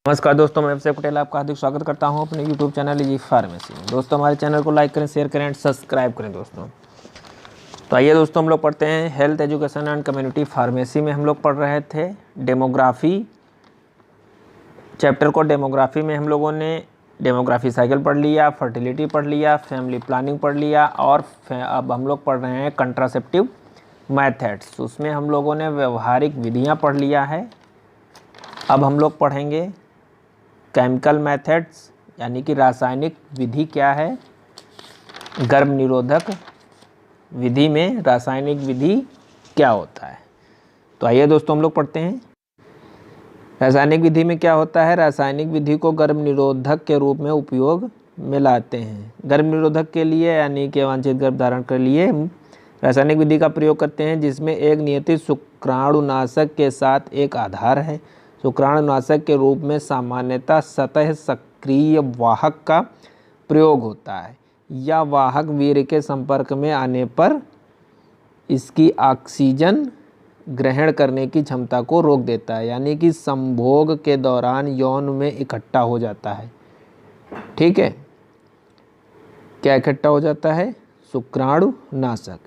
नमस्कार दोस्तों, मैं अभिषेक पटेल आपका हार्दिक स्वागत करता हूं अपने YouTube चैनल इजी फार्मेसी में। दोस्तों हमारे चैनल को लाइक करें, शेयर करें एंड सब्सक्राइब करें दोस्तों। तो आइए दोस्तों, हम लोग पढ़ते हैं health education and community pharmacy में हम लोग पढ़ रहे थे डेमोग्राफी चैप्टर को। डेमोग्राफी में हम लोगों ने डेमोग्राफी साइकिल पढ़ लिया, फर्टिलिटी पढ़ लिया, फैमिली प्लानिंग पढ़ लिया और अब हम लोग पढ़ रहे हैं कंट्रासेप्टिव मैथड्स। उसमें हम लोगों ने व्यवहारिक विधियाँ पढ़ लिया है। अब हम लोग पढ़ेंगे केमिकल मेथड्स, यानी कि रासायनिक विधि क्या है। गर्भ निरोधक विधि में रासायनिक विधि क्या होता है। तो आइए दोस्तों हम लोग पढ़ते हैं। रासायनिक विधि में क्या होता है। रासायनिक विधि को गर्भ निरोधक के रूप में उपयोग में लाते हैं। गर्भ निरोधक के लिए यानी कि अवांछित गर्भधारण के लिए रासायनिक विधि का प्रयोग करते हैं, जिसमें एक नियतित शुक्राणुनाशक के साथ एक आधार है। शुक्राणुनाशक के रूप में सामान्यतः सतह सक्रिय वाहक का प्रयोग होता है या वाहक वीर्य के संपर्क में आने पर इसकी ऑक्सीजन ग्रहण करने की क्षमता को रोक देता है, यानी कि संभोग के दौरान यौन में इकट्ठा हो जाता है। ठीक है, क्या इकट्ठा हो जाता है? शुक्राणुनाशक,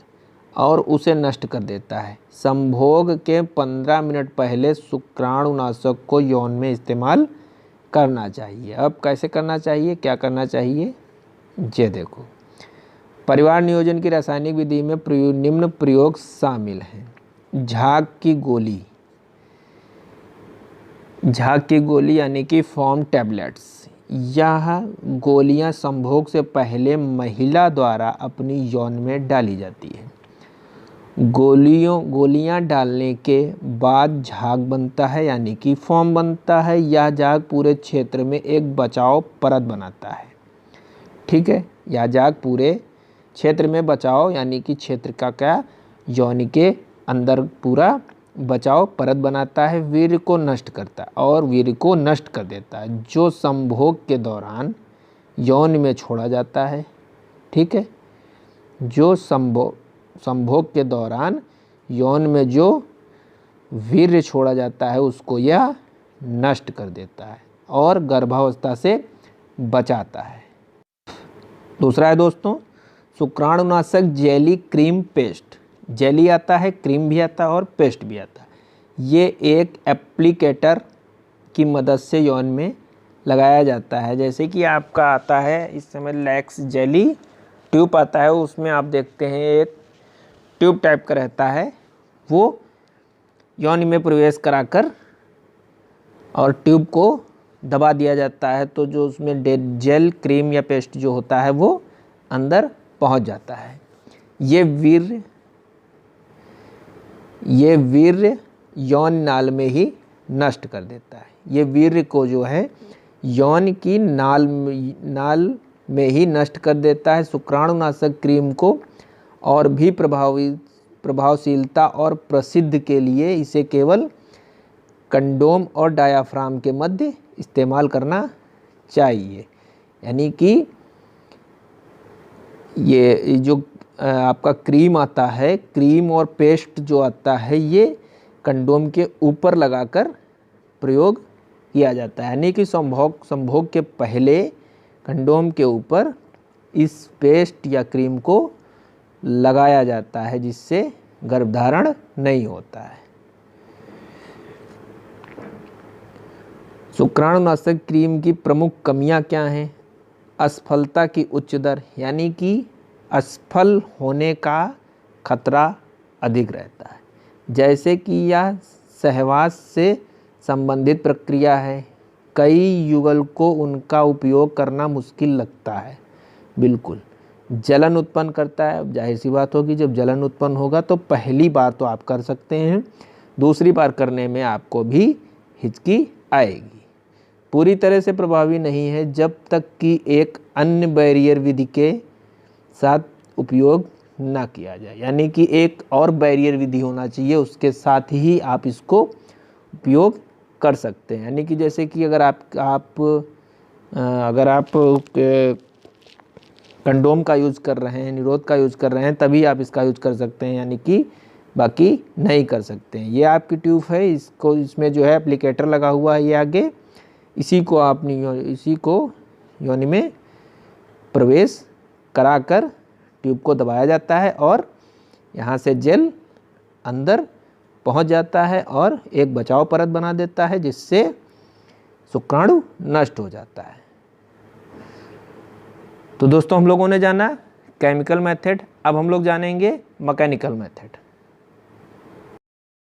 और उसे नष्ट कर देता है। संभोग के 15 मिनट पहले शुक्राणुनाशक को यौन में इस्तेमाल करना चाहिए। अब कैसे करना चाहिए, क्या करना चाहिए, ये देखो। परिवार नियोजन की रासायनिक विधि में निम्न प्रयोग शामिल हैं। झाग की गोली, झाग की गोली यानी कि फॉर्म टैबलेट्स। यह गोलियां संभोग से पहले महिला द्वारा अपनी यौन में डाली जाती है। गोलियां डालने के बाद झाग बनता है, यानी कि फॉर्म बनता है। यह झाग पूरे क्षेत्र में एक बचाव परत बनाता है। ठीक है, यह झाग पूरे क्षेत्र में बचाव यानी कि क्षेत्र का क्या, यौन के अंदर पूरा बचाव परत बनाता है। वीर्य को नष्ट करता है और वीर्य को नष्ट कर देता है जो संभोग के दौरान यौन में छोड़ा जाता है। ठीक है, जो संभोग के दौरान यौन में जो वीर्य छोड़ा जाता है उसको यह नष्ट कर देता है और गर्भावस्था से बचाता है। दूसरा है दोस्तों शुक्राणुनाशक जेली क्रीम पेस्ट। जेली आता है, क्रीम भी आता है और पेस्ट भी आता है। ये एक एप्लीकेटर की मदद से यौन में लगाया जाता है। जैसे कि आपका आता है इस समय लैक्स जेली ट्यूब आता है, उसमें आप देखते हैं एक ट्यूब टाइप का रहता है, वो यौन में प्रवेश कराकर और ट्यूब को दबा दिया जाता है, तो जो उसमें जेल क्रीम या पेस्ट जो होता है वो अंदर पहुंच जाता है। ये वीर्य यौन नाल में ही नष्ट कर देता है। ये वीर्य को जो है यौन की नाल में ही नष्ट कर देता है। शुक्राणुनाशक क्रीम को और भी प्रभावशीलता और प्रसिद्ध के लिए इसे केवल कंडोम और डायाफ्राम के मध्य इस्तेमाल करना चाहिए। यानी कि ये जो आपका क्रीम आता है, क्रीम और पेस्ट जो आता है, ये कंडोम के ऊपर लगाकर प्रयोग किया जाता है। यानी कि संभोग के पहले कंडोम के ऊपर इस पेस्ट या क्रीम को लगाया जाता है, जिससे गर्भधारण नहीं होता है। शुक्राणुनाशक क्रीम की प्रमुख कमियां क्या हैं? असफलता की उच्च दर, यानी कि असफल होने का खतरा अधिक रहता है। जैसे कि यह सहवास से संबंधित प्रक्रिया है, कई युगल को उनका उपयोग करना मुश्किल लगता है। बिल्कुल, जलन उत्पन्न करता है। अब जाहिर सी बात होगी, जब जलन उत्पन्न होगा तो पहली बार तो आप कर सकते हैं, दूसरी बार करने में आपको भी हिचकी आएगी। पूरी तरह से प्रभावी नहीं है जब तक कि एक अन्य बैरियर विधि के साथ उपयोग ना किया जाए। यानी कि एक और बैरियर विधि होना चाहिए, उसके साथ ही आप इसको उपयोग कर सकते हैं। यानी कि जैसे कि अगर आप कंडोम का यूज़ कर रहे हैं, निरोध का यूज़ कर रहे हैं, तभी आप इसका यूज़ कर सकते हैं, यानी कि बाकी नहीं कर सकते हैं। ये आपकी ट्यूब है, इसमें जो है एप्लीकेटर लगा हुआ है, ये आगे इसी को योनि में प्रवेश कराकर ट्यूब को दबाया जाता है और यहाँ से जेल अंदर पहुँच जाता है और एक बचाव परत बना देता है, जिससे शुक्राणु नष्ट हो जाता है। तो दोस्तों हम लोगों ने जाना केमिकल मेथड, अब हम लोग जानेंगे मैकेनिकल मेथड।